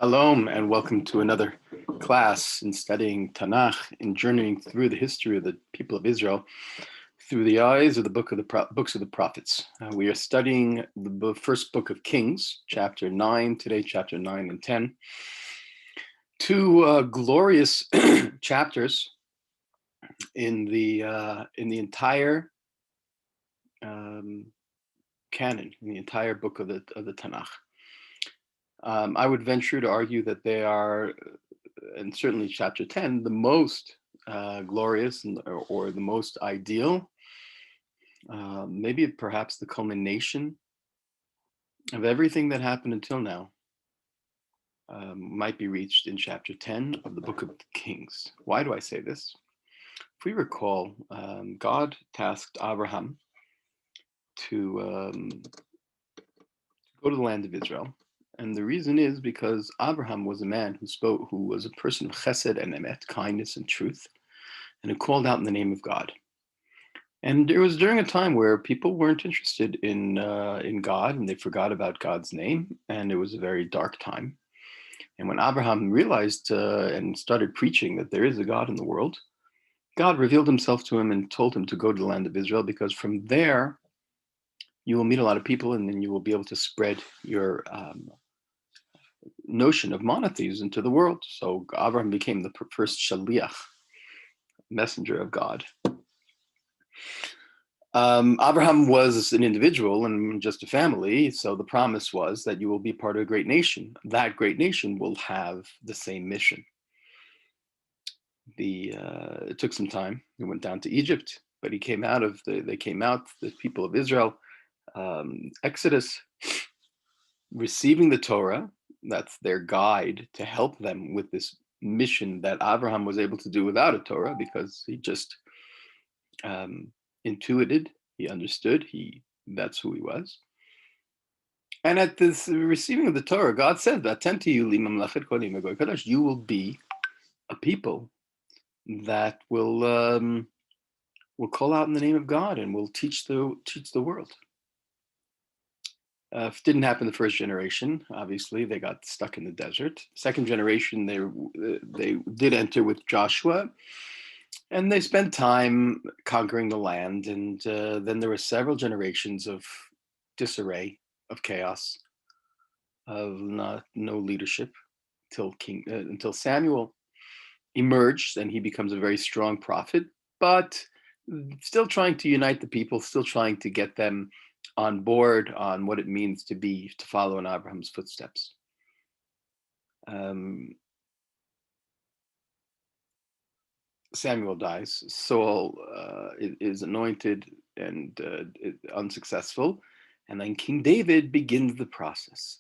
Shalom and welcome to another class in studying Tanakh and journeying through the history of the people of Israel through the eyes of the books of the prophets. We are studying the first book of Kings, chapter 9, today chapter 9 and 10. Two glorious chapters in the entire canon, in the entire book of the Tanakh. I would venture to argue that they are, and certainly chapter 10, the most glorious or the most ideal, maybe perhaps the culmination of everything that happened until now, might be reached in chapter 10 of the book of Kings. Why do I say this? If we recall, God tasked Abraham to go to the land of Israel. And the reason is because Abraham was a man who was a person of chesed and emet, kindness and truth, and who called out in the name of God. And it was during a time where people weren't interested in God, and they forgot about God's name, and it was a very dark time. And when Abraham realized and started preaching that there is a God in the world, God revealed himself to him and told him to go to the land of Israel, because from there you will meet a lot of people, and then you will be able to spread your notion of monotheism to the world. So Abraham became the first shaliach, messenger of God. Abraham was an individual and just a family, so the promise was that you will be part of a great nation. That great nation will have the same mission. It took some time. He went down to Egypt, but the people of Israel, Exodus, receiving the Torah. That's their guide to help them with this mission that Abraham was able to do without a Torah, because he just intuited, he understood, that's who he was. And at this receiving of the Torah, God said that you will be a people that will call out in the name of God and will teach the world. It didn't happen the first generation. Obviously, they got stuck in the desert. Second generation, they did enter with Joshua, and they spent time conquering the land. And then there were several generations of disarray, of chaos, of no leadership, until Samuel emerged, and he becomes a very strong prophet, but still trying to unite the people, still trying to get them on board on what it means to follow in Abraham's footsteps. Samuel dies. Saul is anointed and unsuccessful. And then King David begins the process.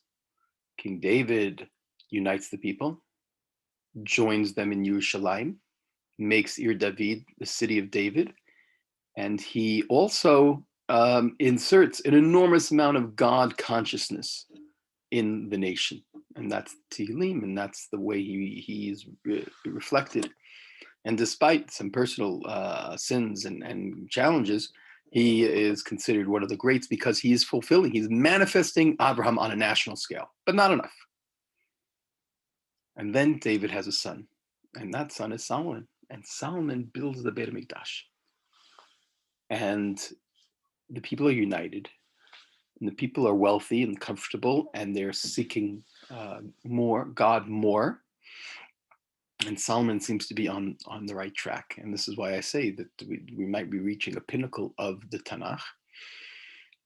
King David unites the people, joins them in Yerushalayim, makes Ir David the city of David, and he also inserts an enormous amount of God consciousness in the nation. And that's Tehillim, and that's the way he is reflected. And despite some personal sins and challenges, he is considered one of the greats because he's manifesting Abraham on a national scale, but not enough. And then David has a son, and that son is Solomon. And Solomon builds the Beit HaMikdash. And the people are united, and the people are wealthy and comfortable, and they're seeking God more. And Solomon seems to be on the right track. And this is why I say that we might be reaching a pinnacle of the Tanakh,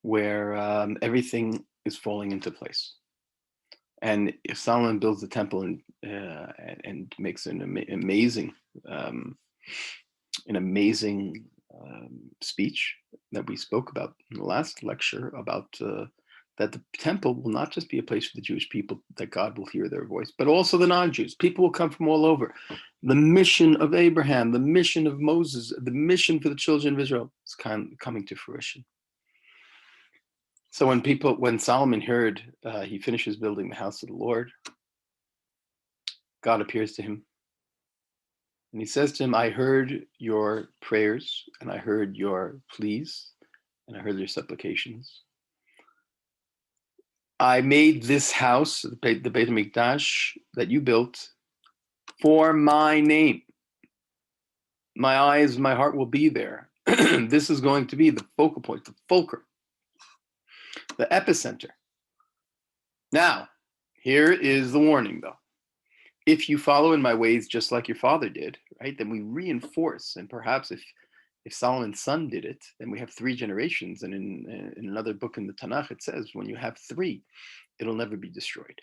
where everything is falling into place. And if Solomon builds the temple and makes an amazing speech that we spoke about in the last lecture, about that the temple will not just be a place for the Jewish people, that God will hear their voice, but also the non-Jews. People will come from all over. The mission of Abraham, the mission of Moses, the mission for the children of Israel is coming to fruition. So when Solomon heard he finishes building the house of the Lord, God appears to him. And he says to him, I heard your prayers, and I heard your pleas, and I heard your supplications. I made this house, the Beit HaMikdash, that you built, for my name. My eyes, my heart will be there. This is going to be the focal point, the fulcrum, the epicenter. Now, here is the warning, though. If you follow in my ways just like your father did, right, then we reinforce. And perhaps if Solomon's son did it, then we have 3 generations. And in another book in the Tanakh, it says when you have 3, it'll never be destroyed.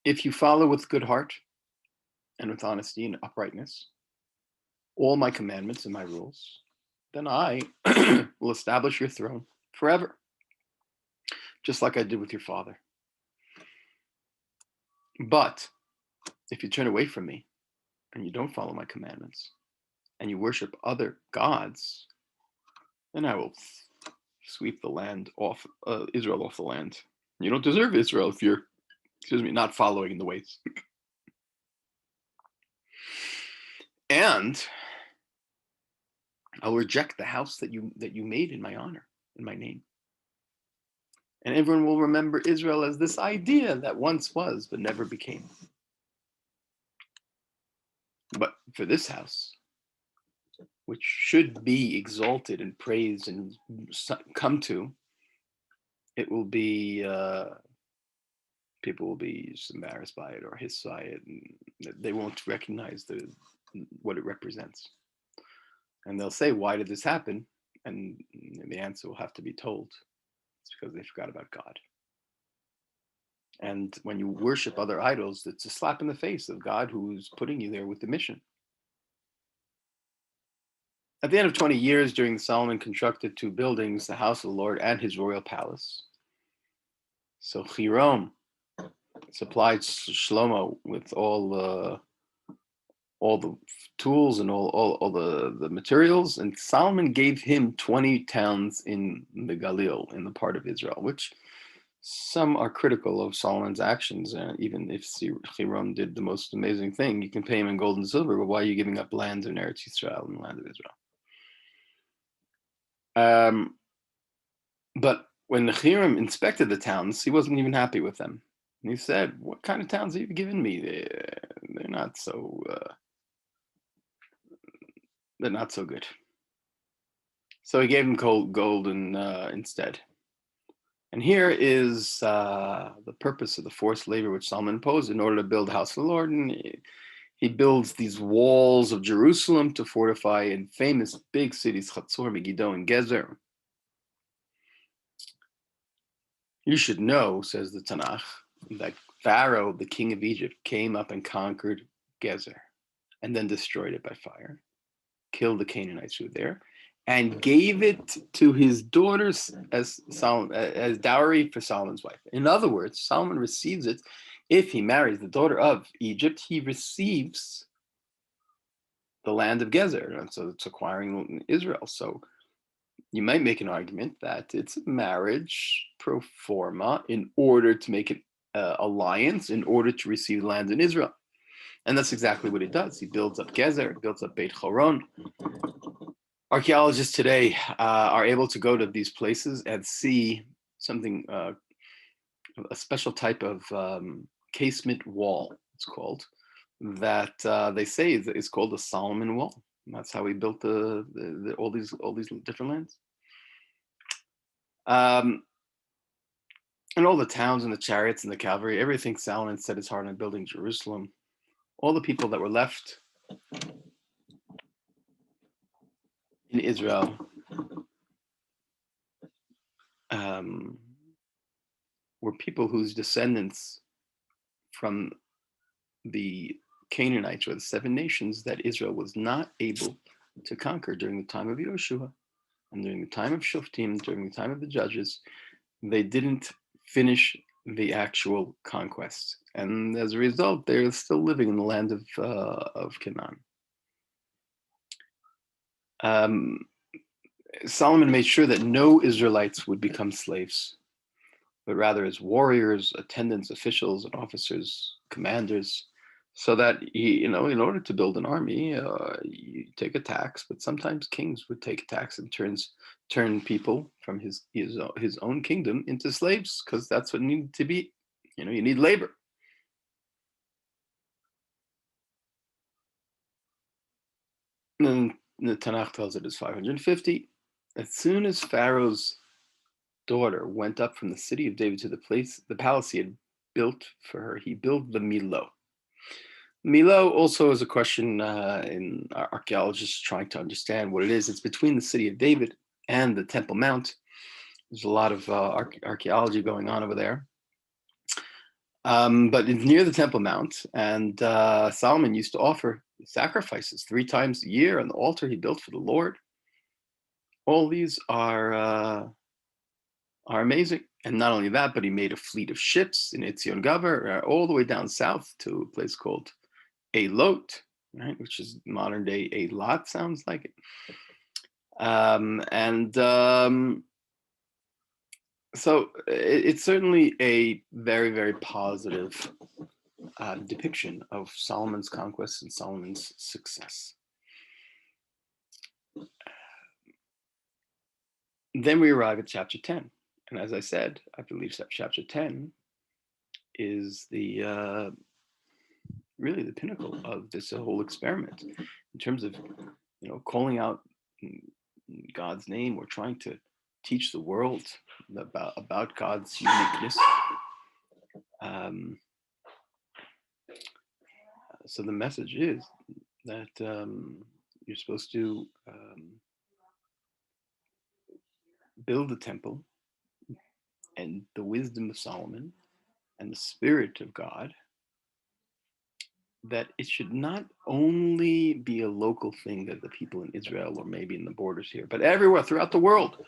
If you follow with good heart and with honesty and uprightness all my commandments and my rules, then I will establish your throne forever, just like I did with your father. But if you turn away from me and you don't follow my commandments and you worship other gods, then I will sweep the land off, Israel off the land. You don't deserve Israel if you're, not following in the ways. And I'll reject the house that you made in my honor, in my name. And everyone will remember Israel as this idea that once was, but never became. But for this house, which should be exalted and praised and come to, it will be, people will be just embarrassed by it or hissed by it, and they won't recognize what it represents. And they'll say, why did this happen? And the answer will have to be told. It's because they forgot about God. And when you worship other idols, it's a slap in the face of God who's putting you there with the mission. At the end of 20 years, during Solomon constructed 2 buildings, the house of the Lord and his royal palace. So Hiram supplied Shlomo with all the tools and all the materials, and Solomon gave him 20 towns in the Galil, in the part of Israel, which some are critical of Solomon's actions. Even if Hiram did the most amazing thing, you can pay him in gold and silver, but why are you giving up lands in Eretz Yisrael and the land of Israel? But when Hiram inspected the towns, he wasn't even happy with them. And he said, what kind of towns have you given me? They're not so good. So he gave him gold instead. And here is the purpose of the forced labor which Solomon imposed in order to build the house of the Lord. And he builds these walls of Jerusalem to fortify in famous big cities, Chatzor, Megiddo, and Gezer. You should know, says the Tanakh, that Pharaoh, the king of Egypt, came up and conquered Gezer and then destroyed it by fire, killed the Canaanites who were there, and gave it to his daughters as dowry for Solomon's wife. In other words, Solomon receives it. If he marries the daughter of Egypt, he receives the land of Gezer, and so it's acquiring Israel. So you might make an argument that it's a marriage pro forma in order to make an alliance, in order to receive land in Israel. And that's exactly what he does. He builds up Gezer, builds up Beit Horon. Archaeologists today are able to go to these places and see something, a special type of casement wall, it's called, that they say is called the Solomon Wall. And that's how he built all these different lands. And all the towns and the chariots and the cavalry, everything Solomon set his heart on building Jerusalem. All the people that were left in Israel were people whose descendants from the Canaanites, or the 7 nations that Israel was not able to conquer during the time of Yoshua and during the time of Shoftim, during the time of the judges. They didn't finish the actual conquest, and as a result, they're still living in the land of Canaan. Solomon made sure that no Israelites would become slaves, but rather as warriors, attendants, officials, and officers, commanders. So that in order to build an army, you take a tax, but sometimes kings would take a tax and turn people from his own kingdom into slaves, because that's what needed to be. You need labor. And the Tanakh tells it is 550. As soon as Pharaoh's daughter went up from the city of David to the palace he had built for her, he built the Milo. Milo also is a question in archaeologists trying to understand what it is. It's between the city of David and the Temple Mount. There's a lot of archaeology going on over there. But it's near the Temple Mount, and Solomon used to offer sacrifices 3 times a year on the altar he built for the Lord. All these are amazing. And not only that, but he made a fleet of ships in Etzion Gaber, all the way down south to a place called Elot, right, which is modern day Eilat, sounds like it. So it's certainly a very, very positive depiction of Solomon's conquest and Solomon's success. Then we arrive at chapter 10. And as I said, I believe that chapter 10 is the really the pinnacle of this whole experiment in terms of calling out God's name, or trying to teach the world about God's uniqueness. So the message is that you're supposed to build the temple, and the wisdom of Solomon and the Spirit of God, that it should not only be a local thing that the people in Israel, or maybe in the borders here, but everywhere throughout the world,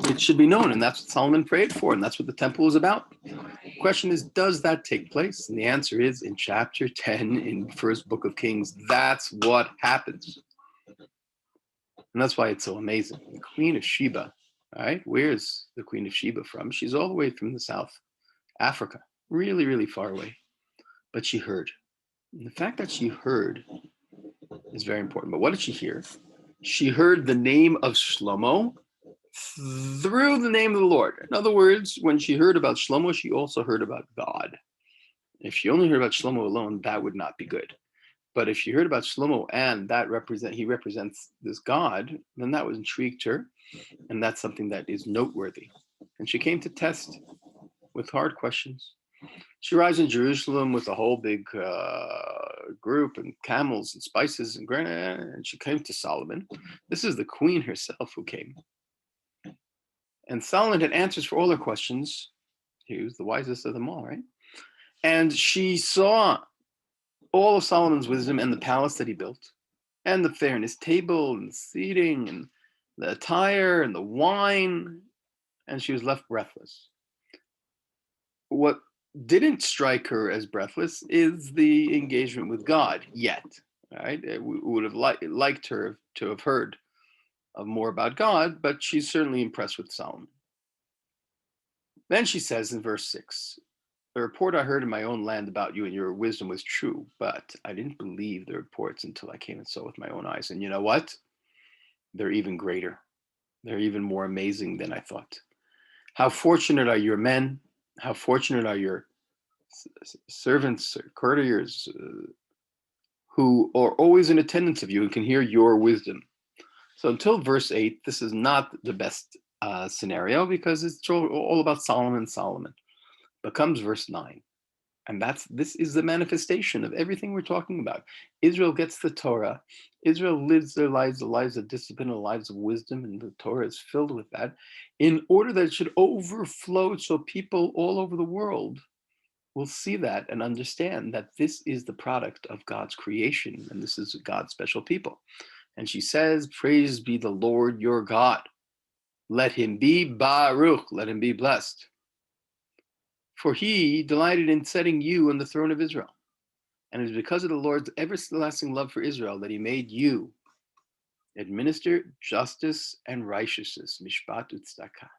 it should be known. And that's what Solomon prayed for, and that's what the temple was about. The question is, does that take place? And the answer is, in chapter 10 in first book of Kings, that's what happens. And that's why it's so amazing. The Queen of Sheba, all right, where's the Queen of Sheba from? She's all the way from the South Africa, really, really far away. But she heard. And the fact that she heard is very important. But what did she hear? She heard the name of Shlomo through the name of the Lord. In other words, when she heard about Shlomo, she also heard about God. If she only heard about Shlomo alone, that would not be good. But if she heard about Shlomo and he represents this God, then that was intrigued her, and that's something that is noteworthy. And she came to test with hard questions. She arrives in Jerusalem with a whole big group and camels and spices and granite, and she came to Solomon. This is the queen herself who came. And Solomon had answers for all her questions. He was the wisest of them all, right? And she saw all of Solomon's wisdom and the palace that he built, and the fairness table and the seating and the attire and the wine, and she was left breathless. What didn't strike her as breathless is the engagement with God yet. Right? We would have liked her to have heard more about God, but she's certainly impressed with Solomon. Then she says in verse 6, the report I heard in my own land about you and your wisdom was true, but I didn't believe the reports until I came and saw with my own eyes. And you know what? They're even greater. They're even more amazing than I thought. How fortunate are your men? How fortunate are your servants, courtiers, who are always in attendance of you and can hear your wisdom. So until verse 8, this is not the best scenario, because it's all about Solomon. But comes verse 9, and this is the manifestation of everything we're talking about. Israel gets the Torah. Israel lives their lives, the lives of discipline, the lives of wisdom, and the Torah is filled with that, in order that it should overflow so people all over the world will see that and understand that this is the product of God's creation, and this is God's special people. And she says, praise be the Lord your God. Let him be Baruch, let him be blessed. For he delighted in setting you on the throne of Israel. And it is because of the Lord's everlasting love for Israel that he made you administer justice and righteousness, mishpat utzedakah.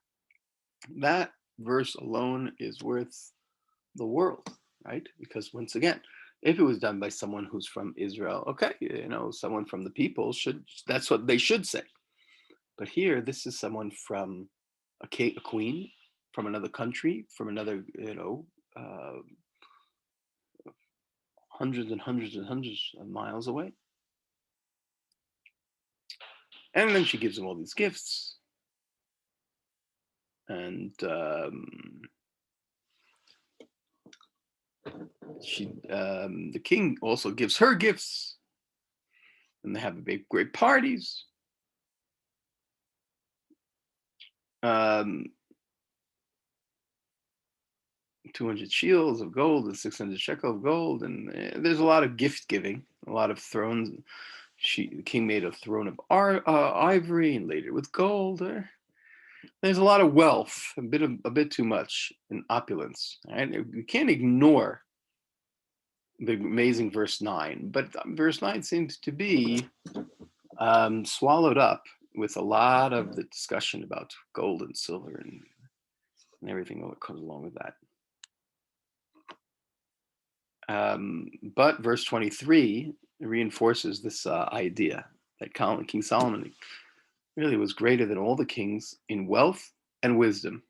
That verse alone is worth the world, right? Because once again, If it was done by someone who's from Israel, okay, someone from the people that's what they should say. But here, this is someone from a queen from another country, from another, uh, hundreds and hundreds and hundreds of miles away. And then she gives him all these gifts. And the king also gives her gifts. And they have big, great parties. 200 shields of gold and 600 shekel of gold. And there's a lot of gift giving, a lot of thrones. The king made a throne of ivory and laid it with gold. There's a lot of wealth, a bit too much in opulence. Right? You can't ignore the amazing verse 9, but verse 9 seems to be swallowed up with a lot of the discussion about gold and silver and everything that comes along with that. But verse 23 reinforces this idea that King Solomon really was greater than all the kings in wealth and wisdom.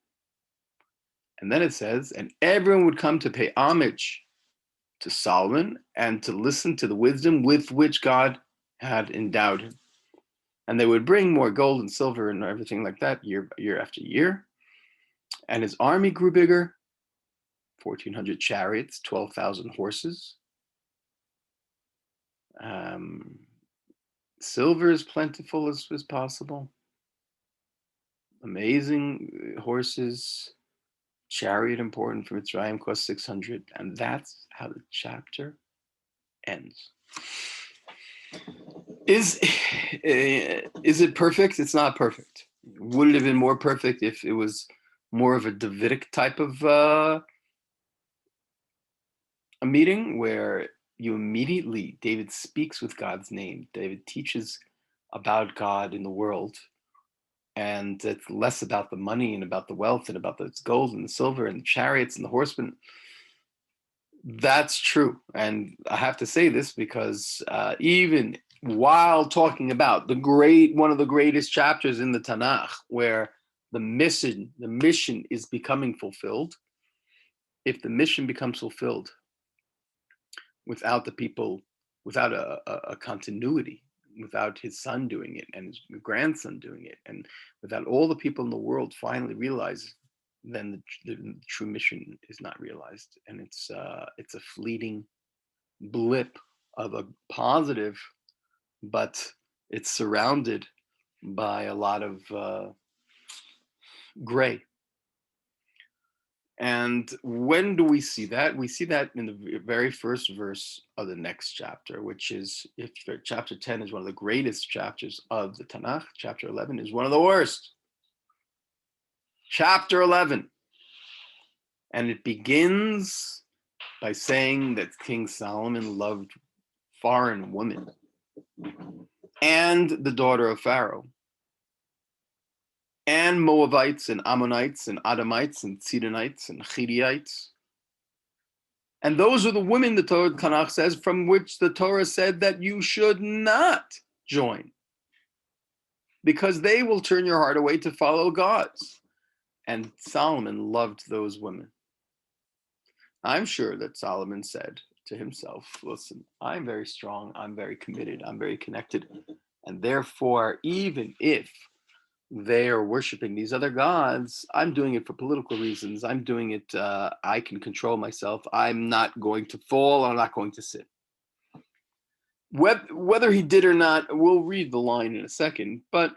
And then it says, and everyone would come to pay homage to Solomon and to listen to the wisdom with which God had endowed him. And they would bring more gold and silver and everything like that year after year. And his army grew bigger, 1,400 chariots, 12,000 horses. Silver as plentiful as possible. Amazing horses. Chariot important for Mitzrayim cost 600. And that's how the chapter ends. Is it perfect? It's not perfect. Would it have been more perfect if it was more of a Davidic type of a meeting where David speaks with God's name. David teaches about God in the world, and it's less about the money and about the wealth and about the gold and the silver and the chariots and the horsemen. That's true. And I have to say this because even while talking about one of the greatest chapters in the Tanakh, where the mission is becoming fulfilled, if the mission becomes fulfilled without the people, without a continuity, without his son doing it and his grandson doing it, and without all the people in the world finally realize, then the true mission is not realized, and it's a fleeting blip of a positive, but it's surrounded by a lot of gray. And when do we see that? We see that in the very first verse of the next chapter, which is, if chapter 10 is one of the greatest chapters of the Tanakh, chapter 11 is one of the worst. Chapter 11. And it begins by saying that King Solomon loved foreign women and the daughter of Pharaoh, and Moabites and Ammonites and Adamites and Sidonites and Chittites. And those are the women, the Torah Tanakh says, from which the Torah said that you should not join, because they will turn your heart away to follow gods. And Solomon loved those women. I'm sure that Solomon said to himself, listen, I'm very strong, I'm very committed, I'm very connected. And therefore, even if they are worshiping these other gods, I'm doing it for political reasons. I'm doing it, I can control myself. I'm not going to fall, I'm not going to sin. Whether he did or not, we'll read the line in a second, but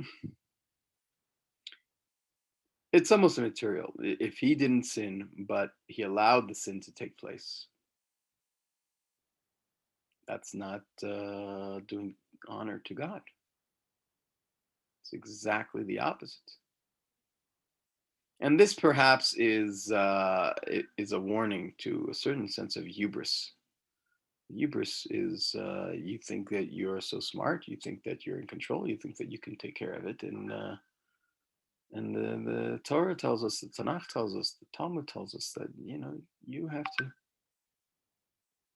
it's almost immaterial. If he didn't sin, but he allowed the sin to take place, that's not doing honor to God. It's exactly the opposite. And this perhaps is a warning to a certain sense of hubris. Hubris is you think that you're so smart, you think that you're in control, you think that you can take care of it, and the Torah tells us, the Tanakh tells us, the Talmud tells us that you have to.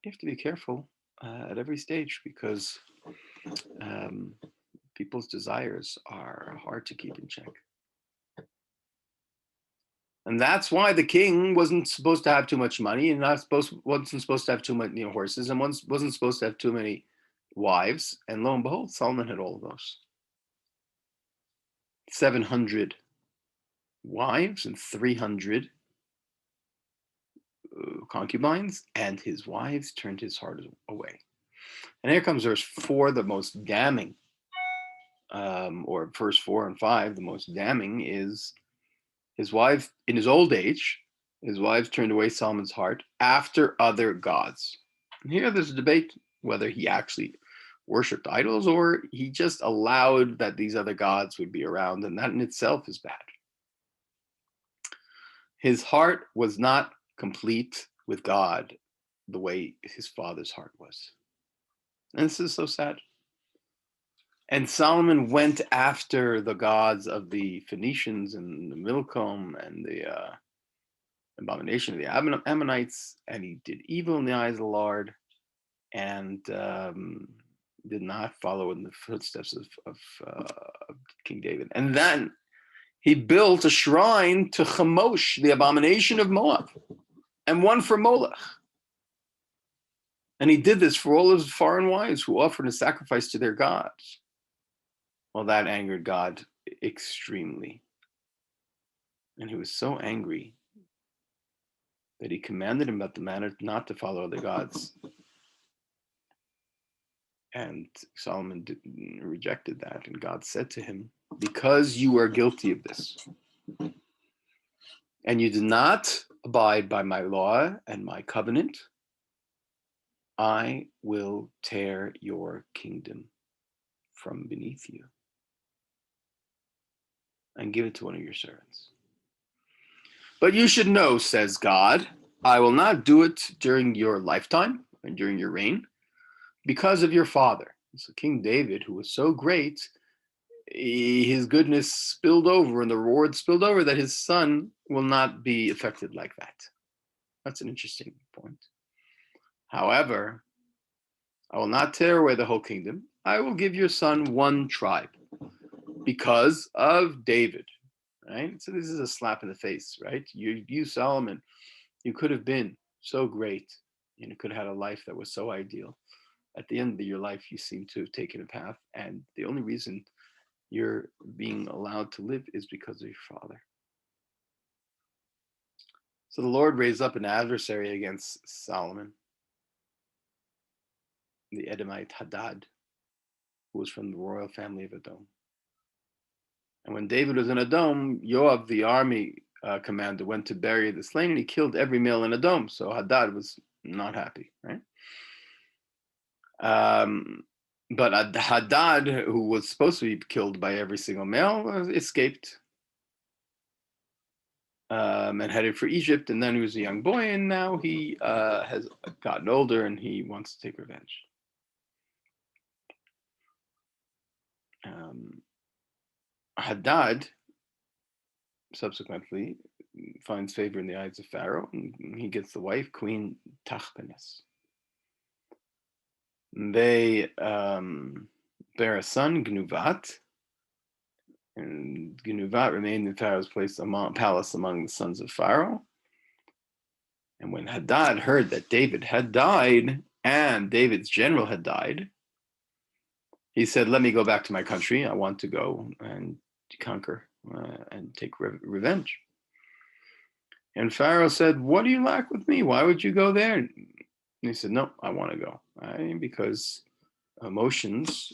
you have to be careful at every stage, because um, people's desires are hard to keep in check. And that's why the king wasn't supposed to have too much money, and wasn't supposed to have too many horses, and wasn't supposed to have too many wives. And lo and behold, Solomon had all of those. 700 wives and 300 concubines, and his wives turned his heart away. And here comes verse 4, the most damning, or verse 4 and 5, the most damning is his wife, in his old age, his wives turned away Solomon's heart after other gods. And here there's a debate whether he actually worshipped idols or he just allowed that these other gods would be around, and that in itself is bad. His heart was not complete with God the way his father's heart was. And this is so sad. And Solomon went after the gods of the Phoenicians and the Milcom and the abomination of the Ammonites, and he did evil in the eyes of the Lord, and did not follow in the footsteps of King David. And then he built a shrine to Chemosh, the abomination of Moab, and one for Molech. And he did this for all his foreign wives who offered a sacrifice to their gods. Well, that angered God extremely. And he was so angry that he commanded him about the matter not to follow other gods. And Solomon rejected that. And God said to him, because you are guilty of this, and you did not abide by my law and my covenant, I will tear your kingdom from beneath you and give it to one of your servants. But you should know, says God, I will not do it during your lifetime and during your reign because of your father. So King David, who was so great, his goodness spilled over and the reward spilled over, that his son will not be affected like that. That's an interesting point. However, I will not tear away the whole kingdom. I will give your son one tribe because of David, right? So this is a slap in the face, right? You Solomon, you could have been so great, and you could have had a life that was so ideal. At the end of your life, you seem to have taken a path, and the only reason you're being allowed to live is because of your father. So the Lord raised up an adversary against Solomon, the Edomite Hadad, who was from the royal family of Edom. And when David was in Edom, Joab, the army commander, went to bury the slain, and he killed every male in Edom. So Hadad was not happy, right? But Hadad, who was supposed to be killed by every single male, escaped and headed for Egypt. And then he was a young boy, and now he has gotten older, and he wants to take revenge. Hadad subsequently finds favor in the eyes of Pharaoh, and he gets the wife, Queen Tachpenes. They bear a son, Gnuvat, and Gnuvat remained in Pharaoh's palace among the sons of Pharaoh. And when Hadad heard that David had died and David's general had died, he said, let me go back to my country. I want to go and conquer and take revenge. And Pharaoh said, what do you lack with me? Why would you go there? And he said, no, I want to go. Because emotions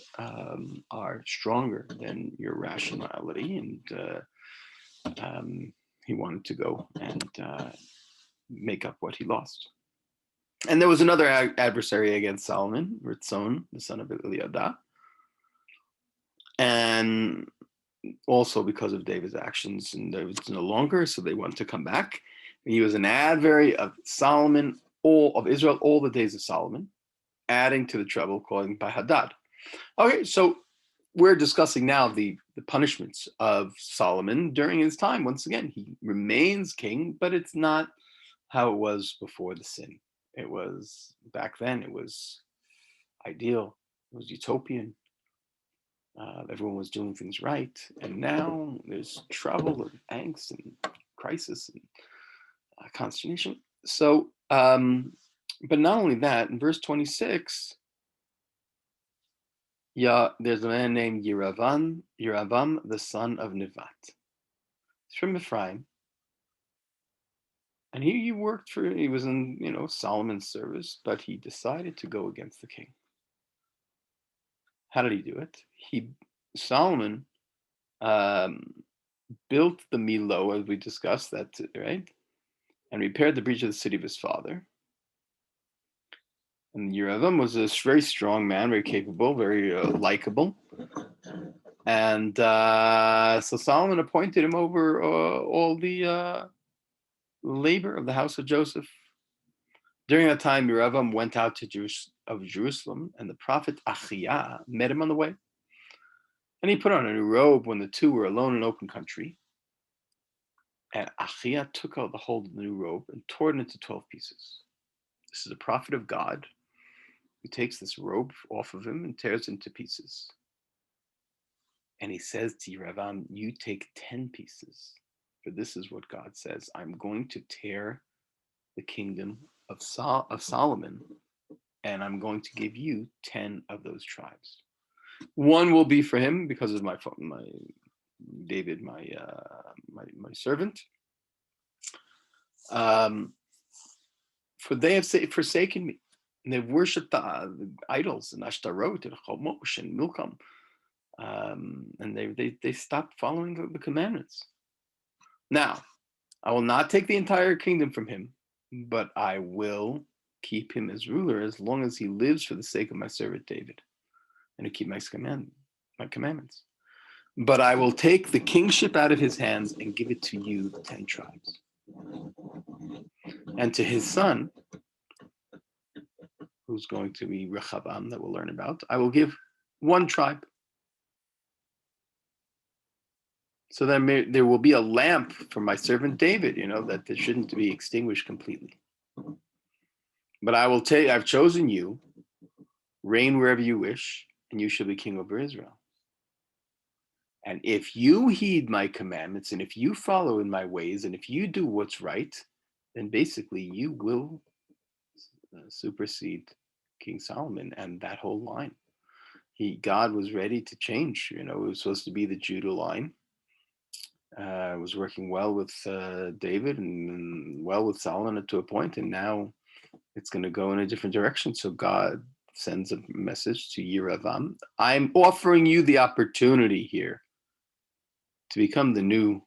are stronger than your rationality. And he wanted to go and make up what he lost. And there was another adversary against Solomon, Ritzon, the son of Eliadah. And also because of David's actions, and David's no longer, so they want to come back. And he was an adversary of Solomon, all of Israel, all the days of Solomon, adding to the trouble caused by Hadad. Okay, so we're discussing now the punishments of Solomon during his time. Once again, he remains king, but it's not how it was before the sin. It was, back then, it was ideal. It was utopian. Everyone was doing things right. And now there's trouble and angst and crisis and consternation. So, but not only that, in verse 26, yeah, there's a man named Yeravam, the son of Nevat. He's from Ephraim. And he worked for, he was in, Solomon's service, but he decided to go against the king. How did he do it? Solomon built the Milo, as we discussed, that, right? And repaired the breach of the city of his father. And Yeravam was a very strong man, very capable, very likable. And so Solomon appointed him over all the labor of the house of Joseph. During that time, Yeravam went out to Jerusalem, and the prophet Achiah met him on the way. And he put on a new robe when the two were alone in open country. And Achiah took out the hold of the new robe and tore it into 12 pieces. This is a prophet of God who takes this robe off of him and tears it into pieces. And he says to Yeravam, you take 10 pieces. For this is what God says, I'm going to tear the kingdom of Solomon, and I'm going to give you 10 of those tribes. One will be for him because of my David, my servant. For they have forsaken me, and they've worshipped the idols and Ashtarot and Chomosh and Milcom, and they stopped following the commandments. Now, I will not take the entire kingdom from him, but I will keep him as ruler as long as he lives for the sake of my servant David, and to keep my commandments. But I will take the kingship out of his hands and give it to you, the 10 tribes. And to his son, who's going to be Rechavam, that we'll learn about, I will give 1 tribe. So there will be a lamp for my servant David, that it shouldn't be extinguished completely. But I've chosen you, reign wherever you wish, and you shall be king over Israel. And if you heed my commandments, and if you follow in my ways, and if you do what's right, then basically you will supersede King Solomon and that whole line. God was ready to change. It was supposed to be the Judah line. Was working well with David and well with Solomon to a point, and now it's going to go in a different direction. So God sends a message to Yeravam. I'm offering you the opportunity here to become the new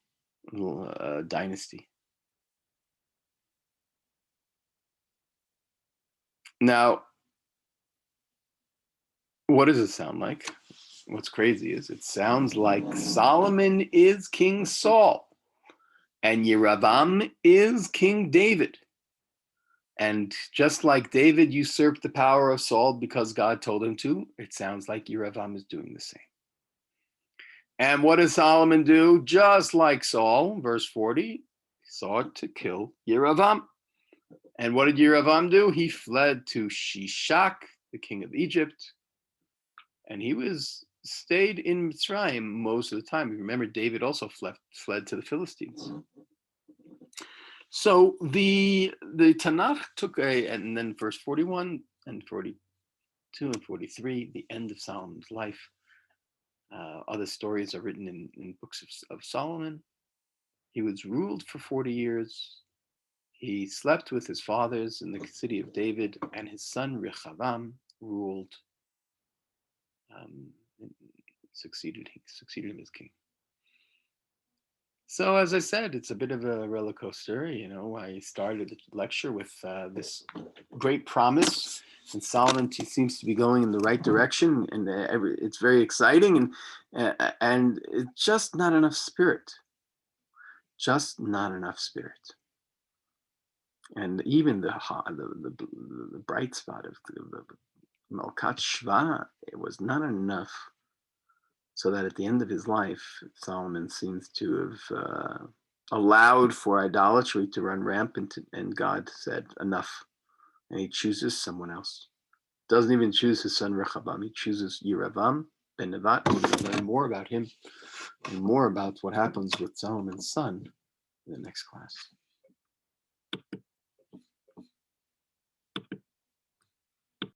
dynasty. Now, what does it sound like? What's crazy is it sounds like Solomon is King Saul and Yeravam is King David. And just like David usurped the power of Saul because God told him to, it sounds like Yeravam is doing the same. And what does Solomon do? Just like Saul, verse 40, he sought to kill Yeravam. And what did Yeravam do? He fled to Shishak, the king of Egypt, and he stayed in Mitzrayim most of the time. Remember, David also fled to the Philistines. So the Tanakh took and then verse 41 and 42 and 43, the end of Solomon's life. Other stories are written in books of Solomon. He was ruled for 40 years. He slept with his fathers in the city of David, and his son Rechavam ruled, succeeded him as king. So, as I said, it's a bit of a roller coaster. I started the lecture with this great promise, and Solomon seems to be going in the right direction, and it's very exciting, and it's just not enough spirit. Just not enough spirit. And even the bright spot of the Melchat Shva, it was not enough, so that at the end of his life, Solomon seems to have allowed for idolatry to run rampant, and God said, enough, and he chooses someone else. Doesn't even choose his son Rechavam. He chooses Yeravam ben Nevat. We're going to learn more about him and more about what happens with Solomon's son in the next class.